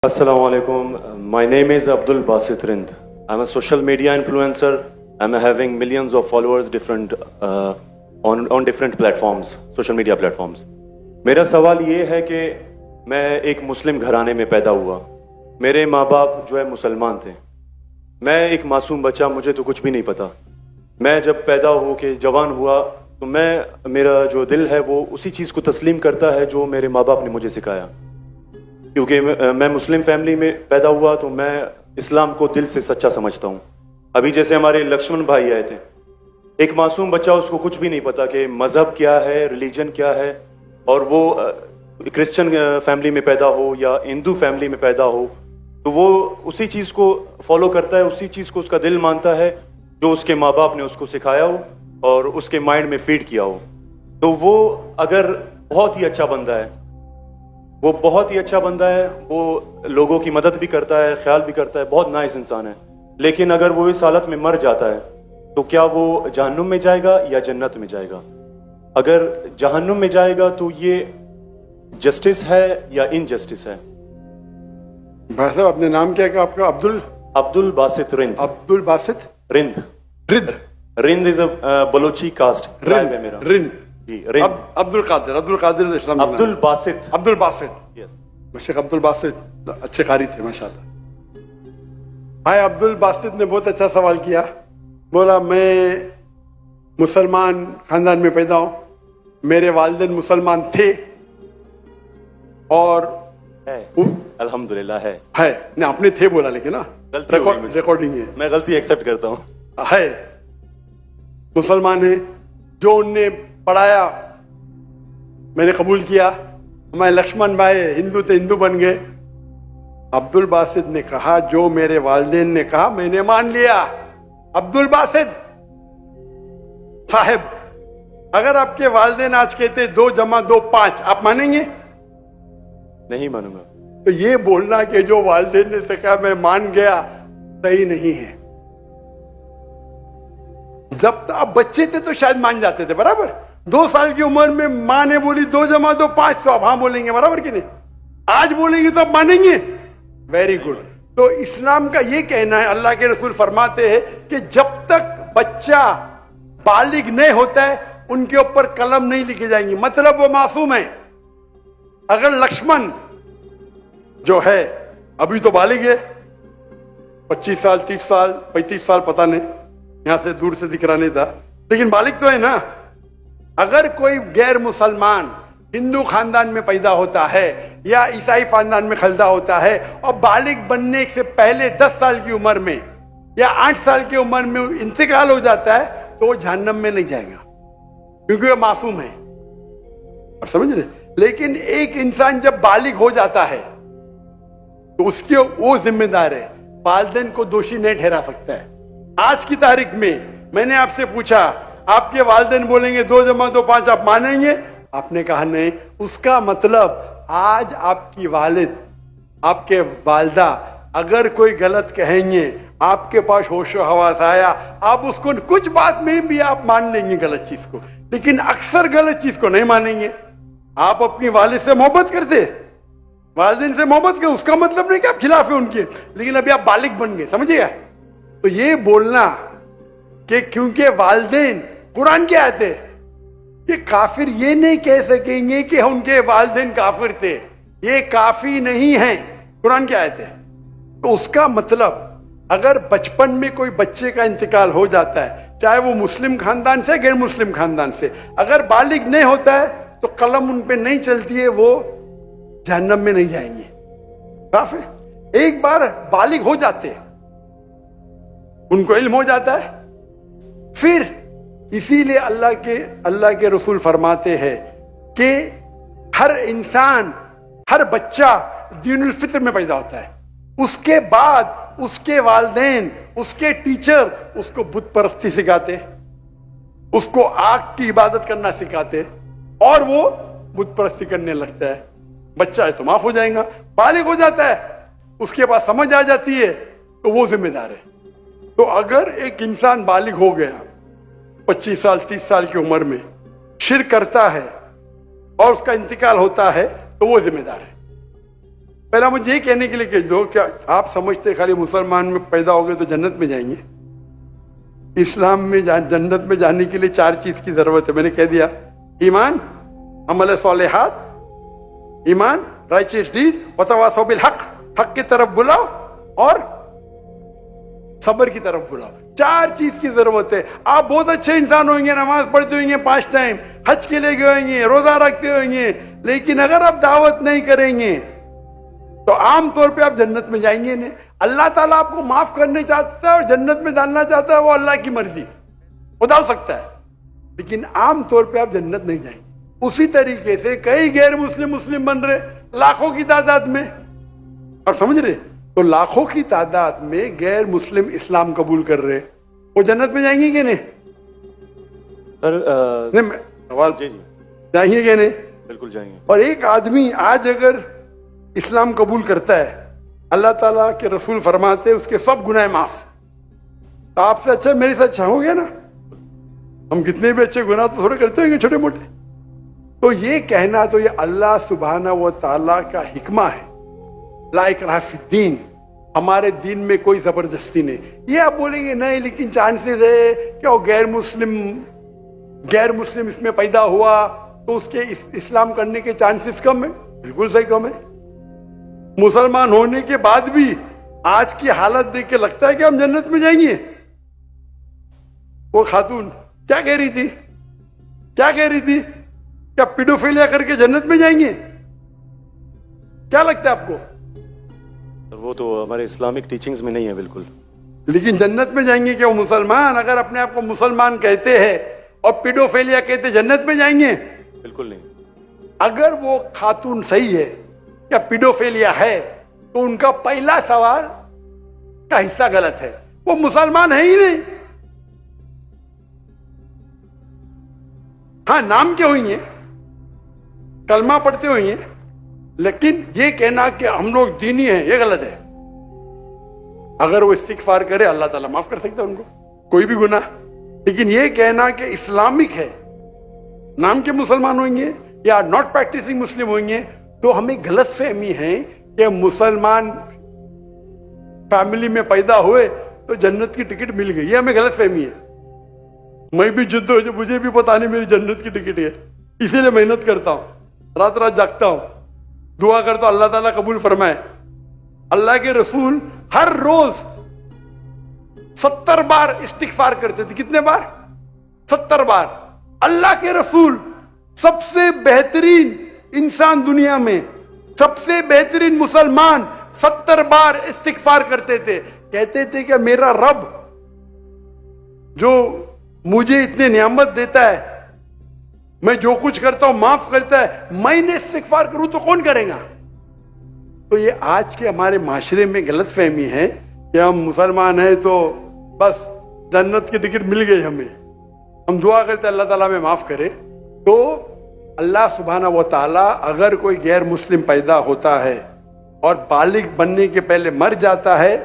Assalamu alaikum. My name is Abdul Basit Rind. I'm a social media influencer. I'm having millions of followers on different platforms, social media platforms. मेरा सवाल ये है कि मैं एक मुस्लिम घराने में पैदा हुआ. मेरे माँ बाप जो है मुसलमान थे. मैं एक मासूम बच्चा, मुझे तो कुछ भी नहीं पता. मैं जब पैदा हो के जवान हुआ तो मेरा जो दिल है वो उसी चीज़ को तस्लीम करता है जो मेरे माँ बाप ने मुझे सिखाया. क्योंकि मैं मुस्लिम फैमिली में पैदा हुआ तो मैं इस्लाम को दिल से सच्चा समझता हूँ. अभी जैसे हमारे लक्ष्मण भाई आए थे, एक मासूम बच्चा, उसको कुछ भी नहीं पता कि मज़हब क्या है, रिलीजन क्या है, और वो क्रिश्चियन फैमिली में पैदा हो या हिंदू फैमिली में पैदा हो तो वो उसी चीज़ को फॉलो करता है, उसी चीज़ को उसका दिल मानता है जो उसके माँ बाप ने उसको सिखाया हो और उसके माइंड में फीड किया हो. तो वो अगर बहुत ही अच्छा बंदा है, वो बहुत ही अच्छा बंदा है, वो लोगों की मदद भी करता है, ख्याल भी करता है, बहुत नाइस इंसान है. लेकिन अगर वो इस हालत में मर जाता है तो क्या वो जहन्नुम में जाएगा या जन्नत में जाएगा? अगर जहन्नुम में जाएगा तो ये जस्टिस है या इनजस्टिस है? भाई साहब, आपने नाम क्या कहा आपका? Abdul Basit Rind. Abdul Basit Rind. Rind Rind is a Balochi caste. Tribe है मेरा. रिंद जी. रिंद. अब्दुल कादिर इस्लाम. अब्दुल बासित. अब्दुल बासित. यस. शेख अब्दुल बासित अच्छे कारी थे माशाल्लाह. भाई अब्दुल बासित ने बहुत अच्छा सवाल किया. बोला मैं मुसलमान खानदान में पैदा हूं, मेरे वालिदैन मुसलमान थे और है. अल्हम्दुलिल्लाह है. नहीं, आपने थे बोला लेकिन ना रिकॉर्डिंग है. मैं गलती एक्सेप्ट करता हूँ. है, मुसलमान है. जो उनने पढ़ाया मैंने कबूल किया. हमारे लक्ष्मण भाई हिंदू थे, हिंदू बन गए. अब्दुल बासित ने कहा जो मेरे वालिदैन ने कहा मैंने मान लिया. अब्दुल बासित साहब, अगर आपके वालिदैन आज कहते 2 + 2 = 5, आप मानेंगे? नहीं मानूंगा. तो ये बोलना कि जो वालिदैन ने कहा मैं मान गया, सही नहीं है. जब आप बच्चे थे तो शायद मान जाते थे, बराबर. 2 साल की उम्र में माँ ने बोली 2 + 2 = 5, तो आप हाँ बोलेंगे, बराबर कि नहीं? आज बोलेंगे तो आप मानेंगे. Very good. तो इस्लाम का ये कहना है, अल्लाह के रसूल फरमाते हैं कि जब तक बच्चा बालिग नहीं होता है उनके ऊपर कलम नहीं लिखी जाएंगी. मतलब वो मासूम है. अगर लक्ष्मण जो है अभी तो बालिग है, 25 साल 30 साल 35 साल पता नहीं, यहां से दूर से दिख रहा नहीं था, लेकिन बालिग तो है ना. अगर कोई गैर मुसलमान हिंदू खानदान में पैदा होता है या ईसाई खानदान में खलदा होता है और बालिग बनने से पहले 10 साल की उम्र में या 8 साल की उम्र में इंतकाल हो जाता है तो वो जहन्नम में नहीं जाएगा, क्योंकि वो मासूम है. और समझ रहे? लेकिन एक इंसान जब बालिग हो जाता है तो उसके वो जिम्मेदार है, वालिदैन को दोषी नहीं ठहरा सकता है. आज की तारीख में मैंने आपसे पूछा, आपके वालिदैन बोलेंगे 2 + 2 = 5, आप मानेंगे? आपने कहा नहीं. उसका मतलब आज आपकी वालिद, आपके वालदा अगर कोई गलत कहेंगे, आपके पास होशो हवास आया, आप उसको कुछ बात में भी आप मान लेंगे गलत चीज को, लेकिन अक्सर गलत चीज को नहीं मानेंगे. आप अपनी वालिद से मोहब्बत करते, वालिदैन से मोहब्बत कर, उसका मतलब नहीं कि आप खिलाफ है उनके, लेकिन अभी आप बालिग बन गए, समझिएगा. तो ये बोलना कि क्योंकि वालिदैन, कुरान की आयत है कि काफिर ये नहीं कह सकेंगे कि उनके वालिदैन काफिर थे, ये काफी नहीं है. कुरान की आयत है. तो उसका मतलब अगर बचपन में कोई बच्चे का इंतकाल हो जाता है, चाहे वो मुस्लिम खानदान से गैर मुस्लिम खानदान से, अगर बालिग नहीं होता है तो कलम उन पे नहीं चलती है, वो जहन्नम में नहीं जाएंगे. काफी एक बार बालिग हो जाते हैं, उनको इल्म हो जाता है, फिर इसीलिए अल्लाह के रसूल फरमाते हैं कि हर इंसान, हर बच्चा दीनुल फित्र में पैदा होता है. उसके बाद उसके वालिदैन, उसके टीचर उसको बुत परस्ती सिखाते, उसको आग की इबादत करना सिखाते और वो बुत परस्ती करने लगता है. बच्चा है तो माफ हो जाएगा. बालिग हो जाता है, उसके बाद समझ आ जाती है तो वो जिम्मेदार है. तो अगर एक इंसान बालिग हो गया 25 साल 30 साल की उम्र में, शिर्क करता है और उसका इंतकाल होता है तो वो जिम्मेदार है. पहला मुझे ये कहने के लिए कह दो, क्या आप समझते खाली मुसलमान में पैदा हो गए तो जन्नत में जाएंगे? इस्लाम में जन्नत में जाने के लिए 4 चीज की जरूरत है, मैंने कह दिया। ईमान, अमल सालेहात, ईमान, राइचियस डीड, वतवासौ बिल हक, हक की तरफ बुलाओ और सब्र की तरफ बुलाओ। 4 चीज की जरूरत है। आप बहुत अच्छे इंसान होंगे, नमाज पढ़ते होंगे 5 टाइम, हज के लिए गए होंगे, रोजा रखते होंगे, लेकिन अगर आप दावत नहीं करेंगे तो आमतौर पे आप जन्नत में जाएंगे नहीं। अल्लाह ताला आपको माफ करने चाहता है और जन्नत में डालना चाहता है, वो अल्लाह की मर्जी, वो डाल सकता है, लेकिन आमतौर पे आप जन्नत नहीं जाएंगे। उसी तरीके से कई गैर मुस्लिम बन रहे लाखों की तादाद में, और समझ रहे, तो लाखों की तादाद में गैर मुस्लिम इस्लाम कबूल कर रहे, वो जन्नत में जाएंगे कि नहीं? सर नहीं, मैं सवाल, जी जी जाएंगे कि नहीं? बिल्कुल जाएंगे। और एक आदमी आज अगर इस्लाम कबूल करता है, अल्लाह ताला के रसूल फरमाते हैं उसके सब गुनाह माफ। तो आपसे अच्छा मेरे से अच्छा हो गया ना? हम कितने भी अच्छे गुनाह तो थोड़े करते होंगे छोटे मोटे। तो ये कहना तो ये अल्लाह सुभाना व ताला का हिकमा है, ला इकराह फिद्दीन, हमारे दीन में कोई जबरदस्ती नहीं। ये आप बोलेंगे नहीं लेकिन चांसेस है कि वो गैर मुस्लिम इसमें पैदा हुआ तो उसके इस्लाम करने के चांसेस कम है। बिल्कुल सही कम है। मुसलमान होने के बाद भी आज की हालत देख के लगता है कि हम जन्नत में जाएंगे। वो खातून क्या कह रही थी? क्या पीडोफिलिया करके जन्नत में जाएंगे? क्या लगता है आपको? वो तो हमारे इस्लामिक टीचिंग्स में नहीं है बिल्कुल। लेकिन जन्नत में जाएंगे क्या वो मुसलमान? अगर अपने आप को मुसलमान कहते हैं और पीडोफिलिया कहते, जन्नत में जाएंगे? बिल्कुल नहीं। अगर वो खातून सही है या पीडोफिलिया है तो उनका पहला सवाल का हिस्सा गलत है। वो मुसलमान है ही नहीं। हाँ, नाम के होंगे, कलमा पढ़ते होंगे, लेकिन ये कहना कि हम लोग दीनी हैं, ये गलत है। अगर वो इस्तिगफार करे अल्लाह ताला माफ कर सकता है उनको, कोई भी गुनाह। लेकिन ये कहना कि इस्लामिक है, नाम के मुसलमान होंगे या नॉट प्रैक्टिसिंग मुस्लिम होंगे, तो हमें गलत फहमी है कि मुसलमान फैमिली में पैदा हुए तो जन्नत की टिकट मिल गई। ये हमें गलत फहमी है। मैं भी जिद्द हो, मुझे भी पता नहीं मेरी जन्नत की टिकट है, इसीलिए मेहनत करता हूं, रात रात जागता हूं, दुआ करता हूं अल्लाह ताला कबूल फरमाए। अल्लाह के रसूल हर रोज 70 बार इस्तिगफार करते थे। कितने बार? 70 बार। अल्लाह के रसूल सबसे बेहतरीन इंसान दुनिया में, सबसे बेहतरीन मुसलमान 70 बार इस्तिगफार करते थे। कहते थे कि मेरा रब जो मुझे इतने नियामत देता है, मैं जो कुछ करता हूं माफ करता है, मैंने इस्तिगफार करूं तो कौन करेगा? तो ये आज के हमारे माशरे में गलत फहमी है कि हम मुसलमान हैं तो बस जन्नत की टिकट मिल गई हमें, हम दुआ करते अल्लाह ताला में माफ करे। तो अल्लाह सुभाना व ताला अगर कोई गैर मुस्लिम पैदा होता है और बालिग बनने के पहले मर जाता है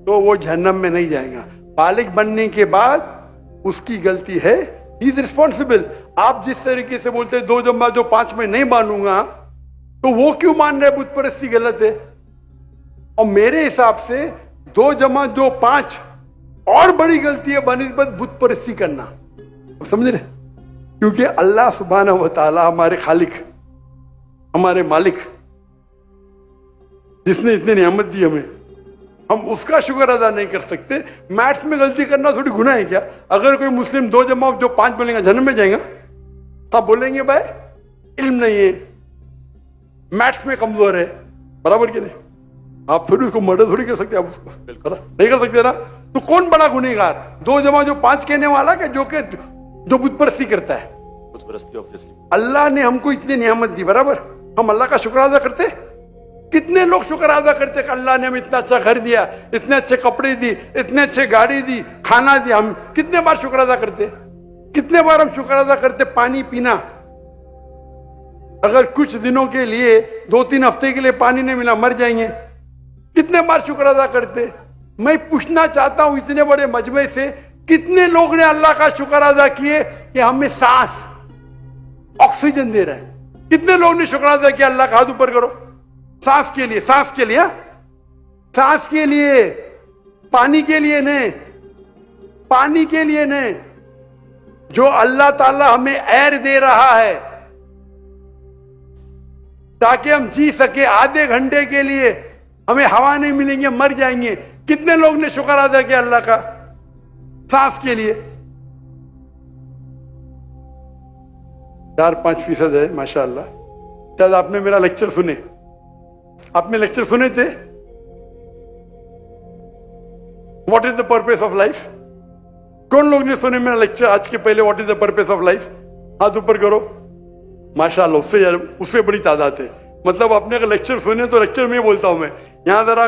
तो वो जहन्नम में नहीं जाएगा। बालिग बनने के बाद उसकी गलती है, ही इज रिस्पॉन्सिबल। आप जिस तरीके से बोलते हैं 2 जमा 2 5 में नहीं मानूंगा, तो वो क्यों मान रहे बुत परस्ती गलत है? और मेरे हिसाब से 2 जमा 2 5 और बड़ी गलती है बनिस्बत बुत परस्ती करना। समझ रहे? क्योंकि अल्लाह सुब्हानहू व तआला हमारे खालिक, हमारे मालिक, जिसने इतनी नियामत दी हमें, हम उसका शुक्र अदा नहीं कर सकते। मैथ्स में गलती करना थोड़ी गुनाह है क्या? अगर कोई मुस्लिम 2 जमा 2 5 बोलेगा जन्नत में जाएगा, तो आप बोलेंगे भाई इल्म नहीं है, मैथ्स में कमजोर है, बराबर कि नहीं? आप थोड़ी उसको मर्डर थोड़ी कर सकते, आप उसको नहीं कर सकते ना। तो कौन बड़ा गुनहगार? 2 जमा 5 कहने वाला कि जो बुत परस्ती करता है? बुत परस्ती ऑब्वियसली। अल्लाह अल्लाह ने हमको इतनी नियामत दी, बराबर, हम अल्लाह का शुक्र अदा करते? कितने लोग शुक्र अदा करते कि अल्लाह ने हमें इतना अच्छा घर दिया, इतने अच्छे कपड़े दी, इतने अच्छे गाड़ी दी, खाना दिया? हम कितने बार शुक्र अदा करते? कितने बार हम शुक्र अदा करते? पानी पीना, अगर कुछ दिनों के लिए 2-3 हफ्ते के लिए पानी नहीं मिला मर जाएंगे, कितने बार शुक्र अदा करते? मैं पूछना चाहता हूं इतने बड़े मजमे से कितने लोग ने अल्लाह का शुक्र अदा किए कि हमें सांस ऑक्सीजन दे रहा है? कितने लोग ने शुक्र अदा किया? अल्लाह का हाथ ऊपर करो। सांस के लिए, सांस के लिए, हाँ? सांस के लिए, पानी के लिए नहीं, पानी के लिए नहीं। जो अल्लाह ताला हमें एयर दे रहा है ताकि हम जी सके, आधे घंटे के लिए हमें हवा नहीं मिलेंगे, मर जाएंगे। कितने लोग ने शुक्र अदा किया अल्लाह का सांस के लिए? 4-5% है माशाअल्लाह। शायद आपने मेरा लेक्चर सुने, आपने लेक्चर सुने थे, what is the purpose of life? कौन लोग ने सुने मेरा लेक्चर आज के पहले? What is the purpose of life? हाथ ऊपर करो। माशाअल्लाह, उससे बड़ी तादाद है। मतलब अपने का लेक्चर सुने तो लेक्चर में बोलता हूं मैं, यहां जरा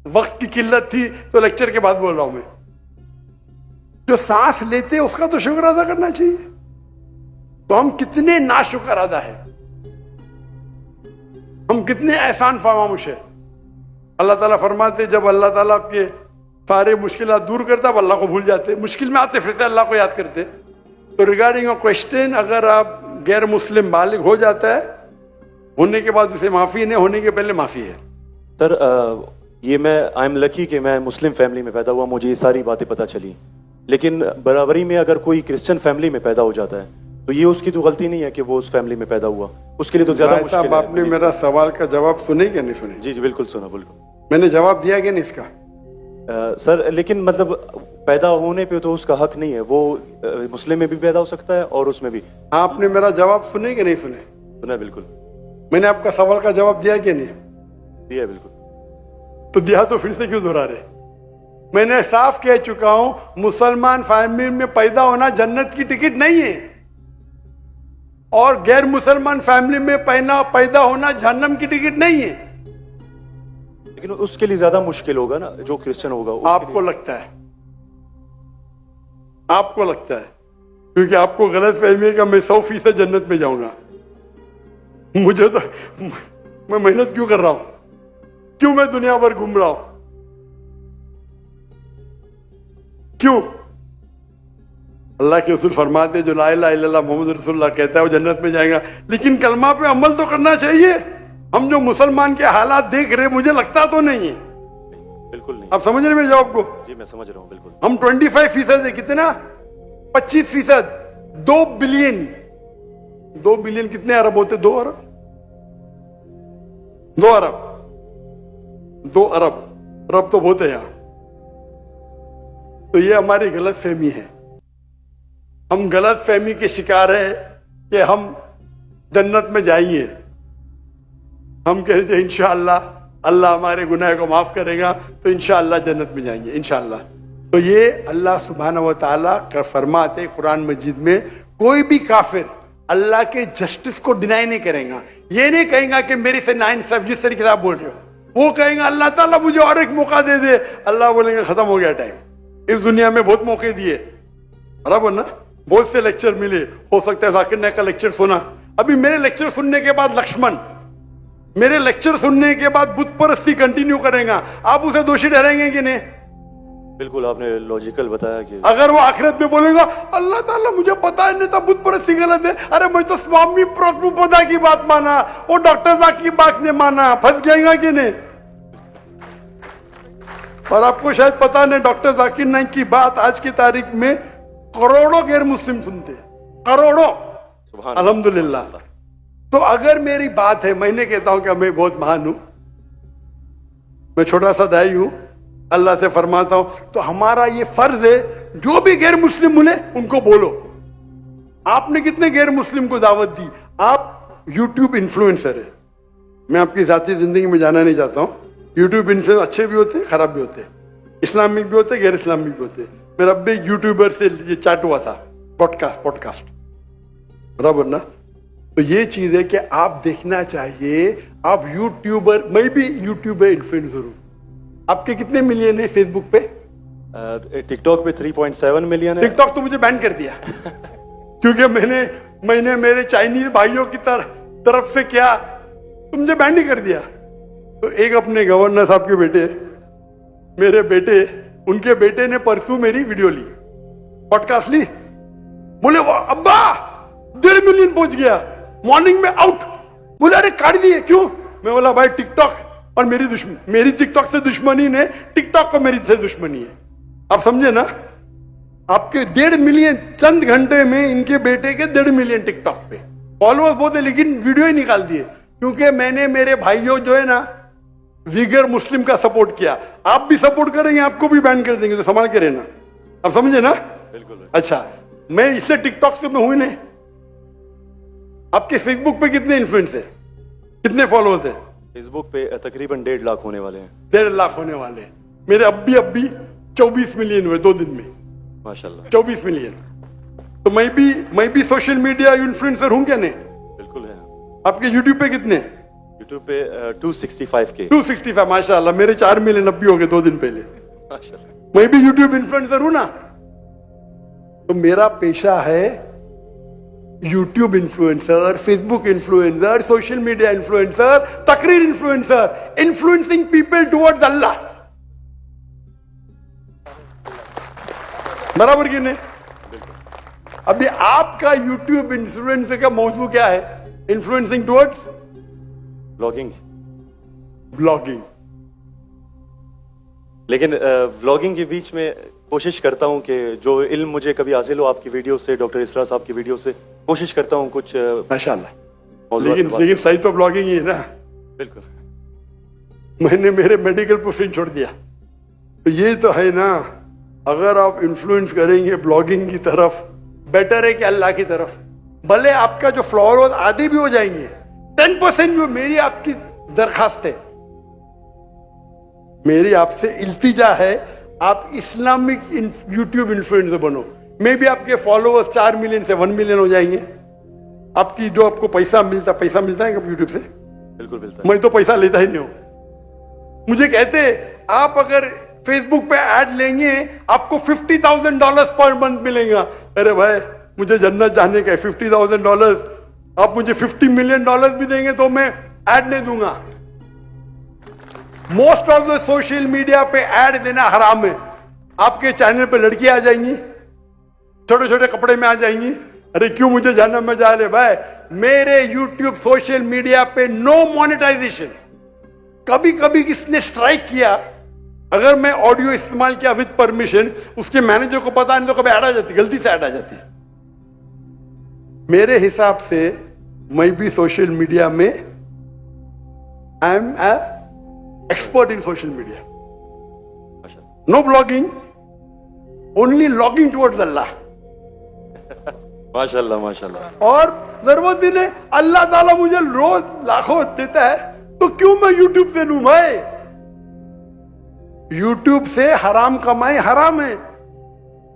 वक्त की किल्लत थी तो लेक्चर के बाद बोल रहा हूं मैं। जो सांस लेते उसका तो शुक्र अदा करना चाहिए। तो हम कितने नाशुक्र अदा है, हम कितने एहसान फरामोश है। अल्लाह ताला फरमाते जब अल्लाह ताला आपके सारे मुश्किलात दूर करता अब अल्लाह को भूल जाते, मुश्किल में आते फिर से अल्लाह को याद करते। तो रिगार्डिंग अ क्वेश्चन, अगर आप गैर मुस्लिम बालिग हो जाता है, होने के बाद उसे माफी नहीं, होने के पहले माफी है। सर ये मैं आई एम लकी कि मैं मुस्लिम फैमिली में पैदा हुआ, मुझे ये सारी बातें पता चली। लेकिन बराबरी में अगर कोई क्रिश्चियन फैमिली में पैदा हो जाता है तो ये उसकी तो गलती नहीं है कि वो उस फैमिली में पैदा हुआ, उसके लिए तो ज्यादा मुश्किल है। आपने मेरा सवाल का जवाब सुने क्या नहीं सुने? जी जी बिल्कुल सुना, बिल्कुल मैंने जवाब दिया क्या नहीं इसका? सर लेकिन मतलब पैदा होने पे तो उसका हक नहीं है, वो मुस्लिम में भी पैदा हो सकता है और उसमें भी। आपने मेरा जवाब सुने कि नहीं सुने? सुना बिल्कुल। मैंने आपका सवाल का जवाब दिया कि नहीं? दिया बिल्कुल। तो दिया तो फिर से क्यों दोहरा रहे? मैंने साफ कह चुका हूं, मुसलमान फैमिली में पैदा होना जन्नत की टिकट नहीं है, और गैर मुसलमान फैमिली में पैदा होना जहन्नम की टिकट नहीं है। लेकिन उसके लिए ज्यादा मुश्किल होगा ना जो क्रिश्चियन होगा। आपको लगता है, आपको लगता है, क्योंकि आपको गलत फहमी है कि मैं 100% जन्नत में जाऊंगा। मुझे तो, मैं मेहनत क्यों कर रहा हूं, क्यों मैं दुनिया भर घूम रहा हूं, क्यों? अल्लाह के रसूल फरमाते जो ला इलाहा इल्लल्लाह मोहम्मद रसूलुल्लाह कहता है वो जन्नत में जाएगा। लेकिन कलमा पे अमल तो करना चाहिए। हम जो मुसलमान के हालात देख रहे, मुझे लगता तो नहीं है। बिल्कुल नहीं। आप समझ रहे मेरे जवाब को? जी मैं समझ रहा हूँ बिल्कुल। हम 25% है, कितना? 25%। 2 बिलियन, 2 बिलियन कितने अरब होते? 2 अरब, 2 अरब, 2 अरब, अरब तो बहुत है यहां। तो ये हमारी गलत फहमी है, हम गलत फहमी के शिकार है कि हम जन्नत में जाएंगे। हम कह रहे थे इंशाअल्लाह अल्लाह हमारे गुनाह को माफ करेगा तो इंशाअल्लाह जन्नत में जाएंगे इंशाअल्लाह। तो ये अल्लाह सुब्हानहू व तआला का फरमाते कुरान मजीद में, कोई भी काफिर अल्लाह के जस्टिस को डिनाई नहीं करेगा। ये नहीं कहेगा कि मेरे से नाइंसाफ, जिस तरीके से आप बोल रहे हो, वो कहेगा अल्लाह ताला मुझे और एक मौका दे दे। अल्लाह बोलेंगे खत्म हो गया टाइम, इस दुनिया में बहुत मौके दिए, बराबर ना? बहुत से लेक्चर मिले, हो सकता है जाकिर नायक का लेक्चर सुना। अभी मेरे लेक्चर सुनने के बाद लक्ष्मण, मेरे लेक्चर सुनने के बाद बुत परस्ती कंटिन्यू करेगा, आप उसे दोषी ठहरेंगे कि नहीं? बिल्कुल, आपने लॉजिकल बताया कि अगर वो आखिरत में बोलेगा अल्लाह ताला मुझे पता ही नहीं था बुत परस्ती गलत है, अरे मैं तो स्वामी प्रभुपदा की बात माना, वो डॉक्टर जाकिर की बात ने माना, फंस जाएगा कि नहीं? और आपको शायद पता नहीं, डॉक्टर जाकिर नाइक की बात आज की तारीख में करोड़ों गैर मुस्लिम सुनते, करोड़ों, अल्हम्दुलिल्लाह। तो अगर मेरी बात है, मैंने कहता हूं कि मैं बहुत महान हूं, मैं छोटा सा दाई हूं, अल्लाह से फरमाता हूं, तो हमारा ये फर्ज है जो भी गैर मुस्लिम मिले उनको बोलो। आपने कितने गैर मुस्लिम को दावत दी? आप यूट्यूब इन्फ्लुएंसर है, मैं आपकी जाती जिंदगी में जाना नहीं चाहता हूं। यूट्यूब इन्फ्लुएंसर अच्छे भी होते, खराब भी होते, इस्लामिक भी होते, गैर इस्लामिक भी होते। मेरा भी यूट्यूबर से ये चैट हुआ था, पॉडकास्ट, बराबर ना? तो ये चीज है कि आप देखना चाहिए, आप यूट्यूबर, मैं भी यूट्यूबर इन्फ्लुएंसर हूं। आपके कितने मिलियन है फेसबुक पे? टिकटॉक पे 3.7 मिलियन है। टिकटॉक तो मुझे बैन कर दिया क्योंकि मैंने मेरे चाइनीज भाइयों की तरफ से क्या, तो मुझे बैन ही कर दिया। तो एक अपने गवर्नर साहब के बेटे, मेरे बेटे, उनके बेटे ने परसों मेरी वीडियो ली, पॉडकास्ट ली, बोले वाह अब्बा 1.5 मिलियन पहुंच गया, मॉर्निंग में आउट। बोले अरे काट दिए, क्यों? मैं बोला भाई टिकटॉक और मेरी टिकटॉक से दुश्मनी ने टिकटॉक को मेरी से दुश्मनी है। आप समझे ना? आपके 1.5 मिलियन चंद घंटे में इनके बेटे के 1.5 मिलियन टिकटॉक पे फॉलोअर्स बहुत है, लेकिन वीडियो ही निकाल दिए क्योंकि मैंने मेरे भाइयों जो है ना वीगर मुस्लिम का सपोर्ट किया। आप भी सपोर्ट करेंगे, आपको भी बैन कर देंगे, तो संभाल के रहना। आप समझे ना? बिल्कुल। अच्छा, मैं इससे टिकटॉक से मैं हुई नहीं। आपके फेसबुक पे कितने इन्फ्लुएंस है, कितने फॉलोअर्स है? फेसबुक पे तकरीबन 1.5 लाख होने वाले हैं। 1.5 लाख होने वाले हैं। मेरे अभी 24 मिलियन हुए 2 दिन में, माशाल्लाह। 24 मिलियन। तो मैं भी सोशल मीडिया इन्फ्लुएंसर हूं क्या? नहीं, बिल्कुल है। आपके यूट्यूब पे कितने? यूट्यूब पे 265K। 265, माशाल्लाह। मेरे 4 मिलियन अभी हो गए 2 दिन पहले। माशाल्लाह। मैं भी यूट्यूब इन्फ्लुएंसर हूं ना। तो मेरा पेशा है YouTube influencer, Facebook influencer, social media influencer, तकरीर इन्फ्लुएंसर, इन्फ्लुएंसिंग पीपल टुवर्ड्स अल्लाह। बराबर कि नहीं? अभी आपका यूट्यूब इन्फ्लुएंसर का मौजू क्या है? Influencing towards blogging. ब्लॉगिंग। लेकिन व्लॉगिंग के बीच में कोशिश करता हूं कि जो इल्म मुझे कभी हासिल हो आपकी वीडियो से, डॉक्टर इसरा साहब की वीडियो से, कोशिश करता हूं कुछ माशाल्लाह। मौज़ूआत पे बात लेकिन सही तो ब्लॉगिंग ही है ना। बिल्कुल। मैंने मेरे मेडिकल प्रोफेशन छोड़ दिया, तो ये तो है ना। अगर आप इन्फ्लुएंस करेंगे ब्लॉगिंग की तरफ, बेटर है कि अल्लाह की तरफ। भले आपका जो फॉलोअर्स आधे भी हो जाएंगे, 10% जो मेरी आपकी दरखास्त है, मेरी आपसे इल्तिजा है, आप इस्लामिक यूट्यूब इन्फ्लुएंसर बनो। मे भी आपके फॉलोअर्स 4 मिलियन से 1 मिलियन हो जाएंगे। आपकी जो आपको पैसा मिलता है कब यूट्यूब से? बिल्कुल मिलता है। मैं तो पैसा लेता ही नहीं हूं। मुझे कहते आप अगर फेसबुक पे ऐड लेंगे आपको $50,000 पर मंथ मिलेगा। अरे भाई, मुझे जन्नत जाने का है, $50,000 आप मुझे $50 मिलियन भी देंगे तो मैं ऐड नहीं दूंगा। Most of the social media पे ऐड देना हराम है। आपके चैनल पे लड़कियां आ जाएंगी, छोटे छोटे कपड़े में आ जाएंगी। अरे क्यों मुझे जहन्नम में जा रहे भाई? मेरे यूट्यूब सोशल मीडिया पे नो मोनेटाइजेशन। कभी कभी किसने स्ट्राइक किया, अगर मैं ऑडियो इस्तेमाल किया विद परमिशन, उसके मैनेजर को पता नहीं तो कभी ऐड आ जाती, गलती से ऐड आ जाती। मेरे हिसाब से मैं भी सोशल मीडिया में I am expert in social media. No blogging, only logging towards Allah. माशाल्लाह माशाल्लाह। और जरूरत ही नहीं, अल्लाह ताला मुझे रोज लाखों देता है, तो क्यों मैं यूट्यूब से लूं भाई? यूट्यूब से हराम कमाई हराम है।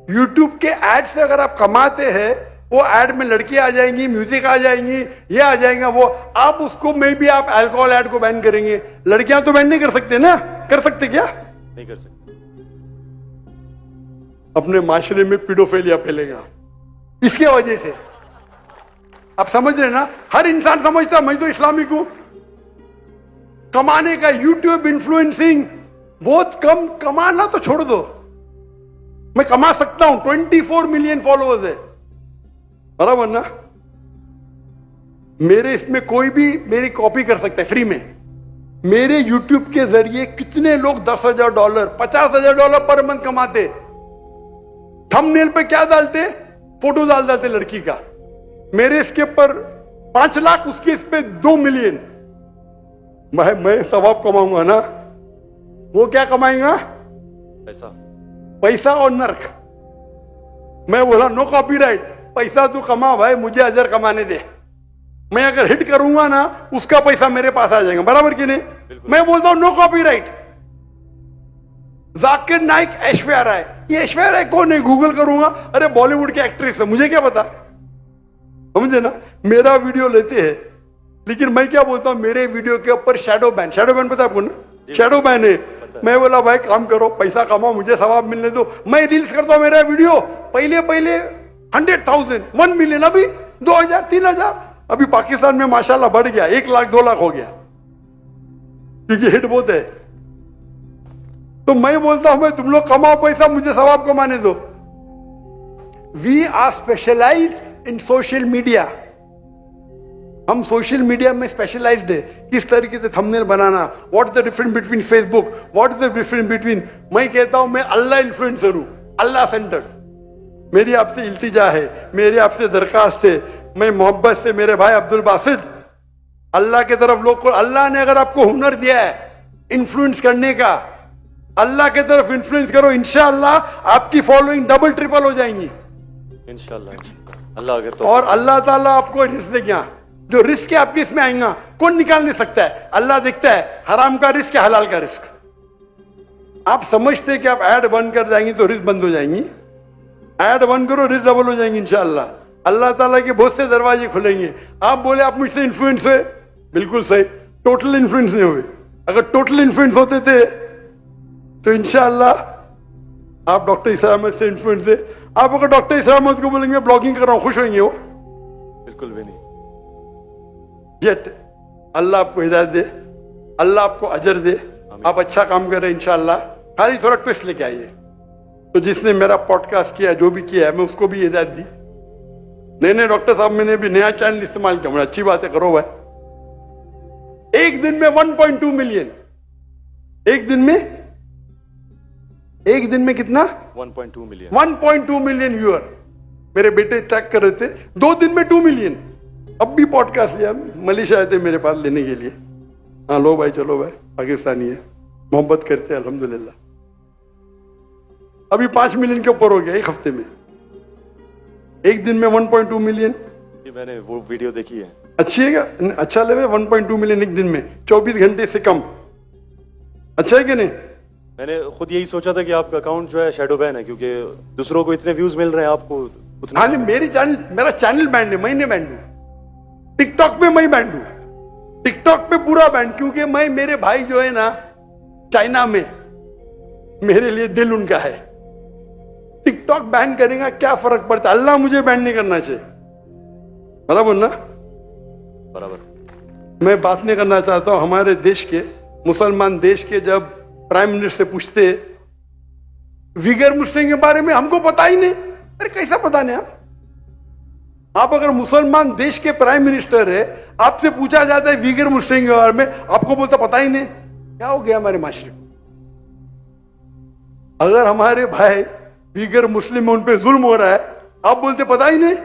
यूट्यूब के ऐड से अगर आप कमाते हैं, वो ऐड में लड़कियां आ जाएंगी, म्यूजिक आ जाएंगी, ये आ जाएगा वो, आप उसको में भी आप अल्कोहल ऐड को बैन करेंगे। लड़कियां तो बैन नहीं कर सकते ना? कर सकते क्या? नहीं कर सकते। अपने माशरे में पीडोफिलिया फैलेगा इसके वजह से। आप समझ रहे ना? हर इंसान समझता मैं तो इस्लामिक हूं। कमाने का यूट्यूब इन्फ्लुएंसिंग बहुत कम, कमाना तो छोड़ दो, मैं कमा सकता हूं। 24 मिलियन फॉलोअर्स है, बराबर ना? मेरे इसमें कोई भी मेरी कॉपी कर सकता है फ्री में। मेरे यूट्यूब के जरिए कितने लोग $10,000 $50,000 पर मंथ कमाते। थंबनेल पे क्या डालते? फोटो डाल देते लड़की का। मेरे इसके ऊपर 5 लाख, उसके इस पे 2 मिलियन। मैं सवाब कमाऊंगा ना, वो क्या कमाएगा? पैसा और नर्क। मैं बोला नो कॉपीराइट, पैसा तू कमा भाई, मुझे अजर कमाने दे। मैं अगर हिट करूंगा ना, उसका पैसा मेरे पास आ जाएगा, बराबर कि नहीं? मैं बोलता हूं नो कॉपीराइट। जाकिर नाइक, ऐश्वर्या राय। ये ऐश्वर्या राय कौन है? गूगल करूंगा, अरे बॉलीवुड की एक्ट्रेस है, मुझे क्या पता? समझे ना? मेरा वीडियो लेते हैं, लेकिन मैं क्या बोलता हूं, मेरे वीडियो के ऊपर शैडो बैन। शैडो बैन पता है आपको ना? शैडो बैन है। मैं बोला भाई काम करो, पैसा कमाओ, मुझे सवाब मिलने दो। मैं रील्स करता हूं, मेरा वीडियो पहले 100,000 1 मिलियन, अभी 2,000 3,000। अभी पाकिस्तान में माशाल्लाह बढ़ गया, 1 लाख 2 लाख हो गया, क्योंकि हिट बहुत है। तो मैं बोलता हूं, मैं तुम लोग कमाओ पैसा, मुझे सवाब कमाने दो। We are specialize in social media. हम सोशल मीडिया में स्पेशलाइज्ड है, किस तरीके से थंबनेल बनाना, what is the difference between Facebook, what is the difference between, मैं कहता हूं मैं अल्लाह इन्फ्लुएंसर हूं, अल्लाह सेंटर्ड। मेरी आपसे इल्तिजा है, मेरी आपसे दरखास्त है, मैं मोहब्बत से मेरे भाई अब्दुल बासित, अल्लाह के तरफ लोग को, अल्लाह ने अगर आपको हुनर दिया है इन्फ्लुएंस करने का, अल्लाह के तरफ इन्फ्लुएंस करो, इंशाअल्लाह आपकी फॉलोइंग डबल ट्रिपल हो जाएंगी इंशाल्लाह अल्लाह अगर तो और अल्लाह ताला आपको रिस्क देगा। जो रिस्क है आपके इसमें आएगा, कौन निकाल नहीं सकता है, अल्लाह देखता है हराम का रिस्क है हलाल का रिस्क। आप समझते हैं कि आप ऐड बंद कर जाएंगी तो रिस्क बंद हो जाएंगी, ऐड बंद करो रिस्क डबल हो जाएंगी इंशाअल्लाह। अल्लाह ताला के बहुत से दरवाजे खुलेंगे। आप बोले आप मुझसे इन्फ्लुएंस हुए, बिल्कुल सही, टोटल इन्फ्लुएंस नहीं हुए। अगर टोटल इन्फ्लुएंस होते थे तो इंशाअल्लाह आप डॉक्टर इस्रार अहमद से इन्फ्लुएंस है। आप अगर डॉक्टर इस्रार अहमद को बोलेंगे ब्लॉगिंग कर रहा हूं, खुश होंगे वो? बिल्कुल भी नहीं। जेट अल्लाह आपको हिदायत दे, अल्लाह आपको अजर दे, आप अच्छा काम कर रहे हैं इंशाअल्लाह। खाली थोड़ा ट्विस्ट लेके आइए। तो जिसने मेरा पॉडकास्ट किया, जो भी किया है, मैं उसको भी हिदायत दी। नहीं डॉक्टर साहब मैंने भी नया चैनल इस्तेमाल किया, अच्छी बात है, करो भाई। एक दिन में 1.2 मिलियन, एक दिन में कितना? 1.2 मिलियन 1.2 मिलियन व्यूअर। मेरे बेटे ट्रैक कर रहे थे, 2 दिन में 2 मिलियन। अब भी पॉडकास्ट लिया, मलेशिया आए थे मेरे पास लेने के लिए। हाँ लो भाई, चलो भाई, पाकिस्तानी है, मोहब्बत करते हैं अल्हम्दुलिल्लाह। अभी 5 मिलियन के ऊपर हो गया एक हफ्ते में, एक दिन में 1.2 मिलियन। मैंने वो वीडियो देखी है। अच्छी है क्या? अच्छा लगे 1.2 मिलियन एक दिन में, 24 घंटे से कम। अच्छा है कि नहीं? मैंने खुद यही सोचा था कि आपका अकाउंट जो है शैडो बैन है, क्योंकि दूसरों को इतने व्यूज मिल रहे हैं, आपको उतने। हाँ नहीं, मेरा चैनल बैंड है, मैं नहीं बैंड हूं। टिकटॉक पे मैं बैंड हूं, टिकटॉक पे पूरा बैंड, क्योंकि मैं, मेरे भाई जो है ना चाइना में, मेरे लिए दिल उनका है। टिकटॉक बैन करेगा क्या फर्क पड़ता है, अल्लाह मुझे बैन नहीं करना चाहिए, बराबर ना? बराबर। मैं बात नहीं करना चाहता हूं हमारे देश के, मुसलमान देश के, जब प्राइम मिनिस्टर से पूछते विगर मुस्लिम के बारे में, हमको पता ही नहीं। अरे कैसा पता नहीं? आप अगर मुसलमान देश के प्राइम मिनिस्टर है, आपसे पूछा जाता है विगर मुस्लिम के बारे में, आपको बोलता पता ही नहीं। क्या हो गया हमारे माशरे को? अगर हमारे भाई विगर मुस्लिम, उन पे जुल्म हो रहा है, आप बोलते पता ही नहीं।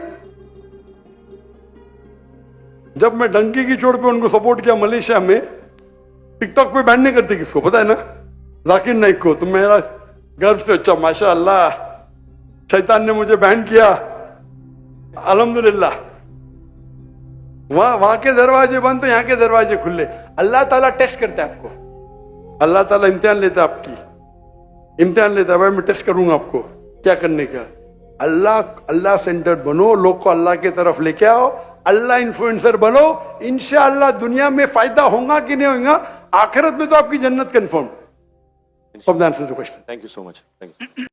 जब मैं डंकी की चोट पे उनको सपोर्ट किया मलेशिया में, टिकटॉक पे बैन नहीं करते किसको, पता है ना? जाकिर नाइक को। तो मेरा गर्व से, अच्छा माशाअल्लाह, शैतान ने मुझे बैन किया, अल्हम्दुलिल्लाह। वहां के दरवाजे बंद तो यहाँ के दरवाजे खुले। अल्लाह ताला टेस्ट करता है आपको, अल्लाह ताला इम्तिहान लेता है, आपकी इम्तिहान लेता है। भाई मैं टेस्ट करूंगा आपको क्या करने का। अल्लाह सेंटर्ड बनो, लोग को अल्लाह की तरफ लेके आओ, अल्लाह इन्फ्लुएंसर बनो, इंशाअल्लाह दुनिया में फायदा होगा कि नहीं होगा, आखिरत में तो आपकी जन्नत confirm. Hope that answers the question. Thank you so much. Thank you.